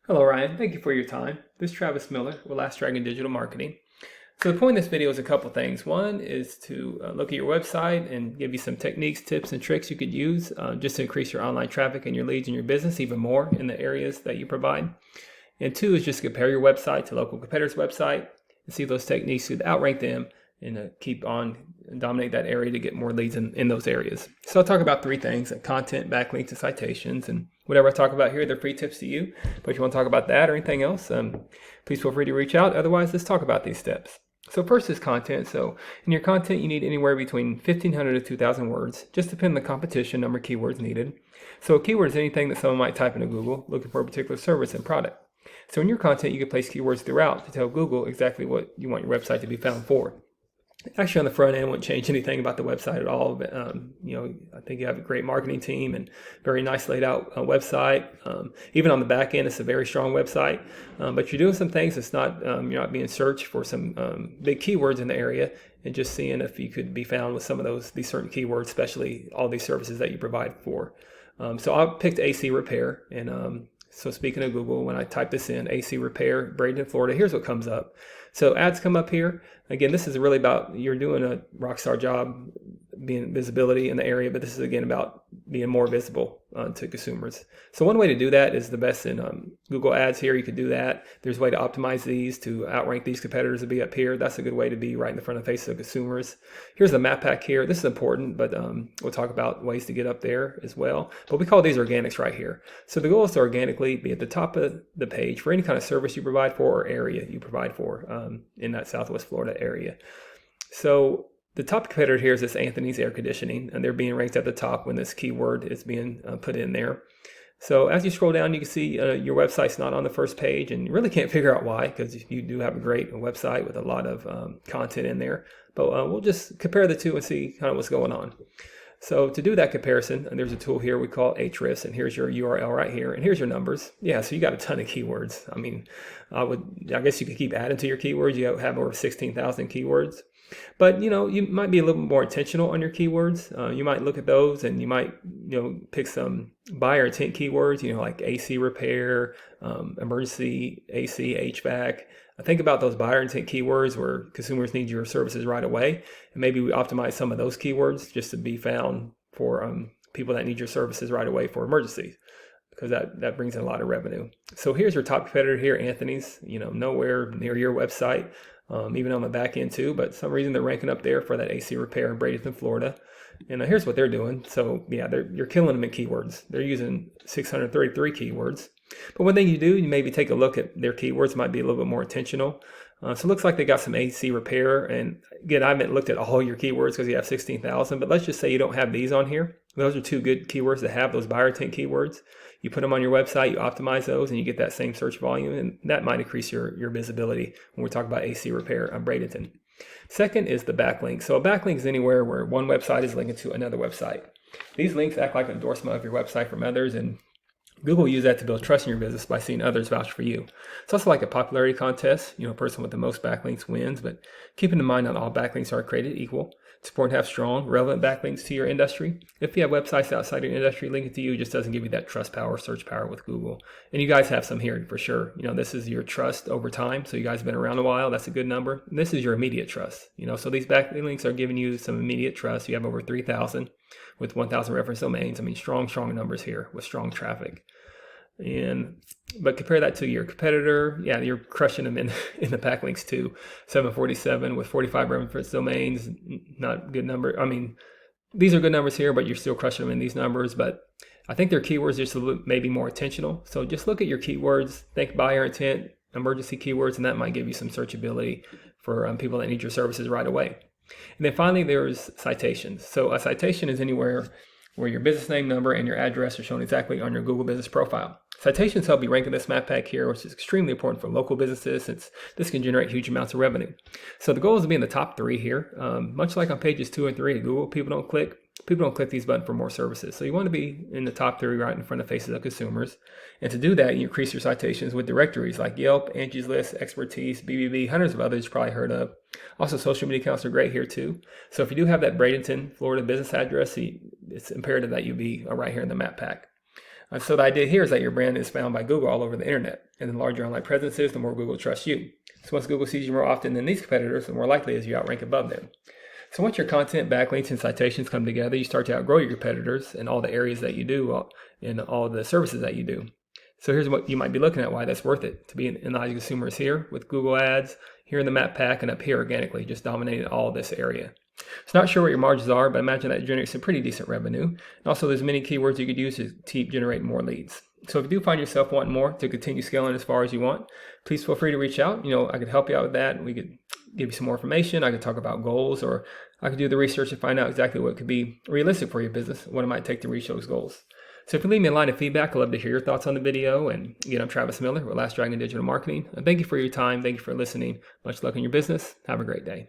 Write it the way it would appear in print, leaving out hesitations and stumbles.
Hello, Ryan. Thank you for your time. This is Travis Miller with Last Dragon Digital Marketing. So the point of this video is a couple things. One is to look at your website and give you some techniques, tips, and tricks you could use just to increase your online traffic and your leads in your business even more in the areas that you provide. And two is just compare your website to local competitors' website and see if those techniques could outrank them and keep on and dominate that area to get more leads in those areas. So I'll talk about three things: content, backlinks, and citations. And whatever I talk about here, they're free tips to you. But if you want to talk about that or anything else, please feel free to reach out. Otherwise, let's talk about these steps. So first is content. So in your content, you need anywhere between 1,500 to 2,000 words, just depending on the competition, number of keywords needed. So a keyword is anything that someone might type into Google looking for a particular service and product. So in your content, you can place keywords throughout to tell Google exactly what you want your website to be found for. Actually, on the front end, wouldn't change anything about the website at all. But I think you have a great marketing team and very nice laid out website. Even on the back end, it's a very strong website. But you're doing some things. It's not you're not being searched for some big keywords in the area, and just seeing if you could be found with some of these certain keywords, especially all these services that you provide for. So I picked AC repair, and so speaking of Google, when I type this in, AC repair, Bradenton, Florida, here's what comes up. So ads come up here. Again, this is really about you're doing a rock star job, being visibility in the area, but this is again about being more visible to consumers. So one way to do that is the best in Google Ads here. You could do that. There's a way to optimize these to outrank these competitors to be up here. That's a good way to be right in the front of the face of consumers. Here's the map pack here. This is important, but we'll talk about ways to get up there as well. But we call these organics right here. So the goal is to organically be at the top of the page for any kind of service you provide for or area you provide for in that Southwest Florida area. So the top competitor here is this Anthony's Air Conditioning, and they're being ranked at the top when this keyword is being put in there. So as you scroll down, you can see your website's not on the first page, and you really can't figure out why, because you do have a great website with a lot of content in there. But we'll just compare the two and see kind of what's going on. So to do that comparison, there's a tool here we call Ahrefs, and here's your URL right here, and here's your numbers. Yeah, so you got a ton of keywords. I mean, I guess you could keep adding to your keywords. You have over 16,000 keywords. But you might be a little more intentional on your keywords. You might look at those, and you might pick some buyer intent keywords. Like AC repair, emergency AC, HVAC. Think about those buyer intent keywords where consumers need your services right away, and maybe we optimize some of those keywords just to be found for people that need your services right away for emergencies, because that brings in a lot of revenue. So here's your top competitor here, Anthony's. Nowhere near your website. Even on the back end too, but some reason they're ranking up there for that AC repair in Bradenton, Florida. And here's what they're doing. So yeah, you're killing them in keywords. They're using 633 keywords. But one thing you do, you maybe take a look at their keywords, might be a little bit more intentional. So it looks like they got some AC repair. And again, I haven't looked at all your keywords because you have 16,000, but let's just say you don't have these on here. Those are two good keywords to have, those buyer intent keywords. You put them on your website, you optimize those, and you get that same search volume, and that might increase your visibility when we talk about AC repair on Bradenton. Second is the backlink. So a backlink is anywhere where one website is linking to another website. These links act like an endorsement of your website from others, and Google will use that to build trust in your business by seeing others vouch for you. It's also like a popularity contest. A person with the most backlinks wins, but keeping in mind not all backlinks are created equal. It's important to have strong, relevant backlinks to your industry. If you have websites outside your industry linking to you, it just doesn't give you that trust power, search power with Google. And you guys have some here for sure. This is your trust over time. So you guys have been around a while. That's a good number. And this is your immediate trust. So these backlinks are giving you some immediate trust. You have over 3,000 with 1,000 reference domains. I mean, strong numbers here with strong traffic. But compare that to your competitor. Yeah, you're crushing them in the backlinks too. 747 with 45 reference domains, not good number. I mean, these are good numbers here, but you're still crushing them in these numbers. But I think their keywords are just maybe more intentional. So just look at your keywords, think buyer intent, emergency keywords, and that might give you some searchability for people that need your services right away. And then finally, there's citations. So a citation is anywhere where your business name, number, and your address are shown exactly on your Google business profile. Citations help you rank in this map pack here, which is extremely important for local businesses since this can generate huge amounts of revenue. So the goal is to be in the top 3 here. Much like on pages 2 and 3 of Google, people don't click these buttons for more services. So you want to be in the top 3 right in front of faces of consumers. And to do that, you increase your citations with directories like Yelp, Angie's List, Expertise, BBB, hundreds of others you've probably heard of. Also, social media accounts are great here too. So if you do have that Bradenton, Florida business address, it's imperative that you be right here in the map pack. So the idea here is that your brand is found by Google all over the internet. And the larger your online presence is, the more Google trusts you. So once Google sees you more often than these competitors, the more likely is you outrank above them. So once your content, backlinks, and citations come together, you start to outgrow your competitors in all the areas that you do, in all the services that you do. So here's what you might be looking at, why that's worth it. To be in the eyes of consumers here with Google ads, here in the map pack, and up here organically, just dominating all this area. So not sure what your margins are, but imagine that generates some pretty decent revenue. And also there's many keywords you could use to keep generating more leads. So if you do find yourself wanting more to continue scaling as far as you want, please feel free to reach out. I could help you out with that. We could give you some more information. I could talk about goals, or I could do the research to find out exactly what could be realistic for your business, what it might take to reach those goals. So if you leave me a line of feedback, I'd love to hear your thoughts on the video. And again, I'm Travis Miller with Last Dragon Digital Marketing. And thank you for your time. Thank you for listening. Much luck in your business. Have a great day.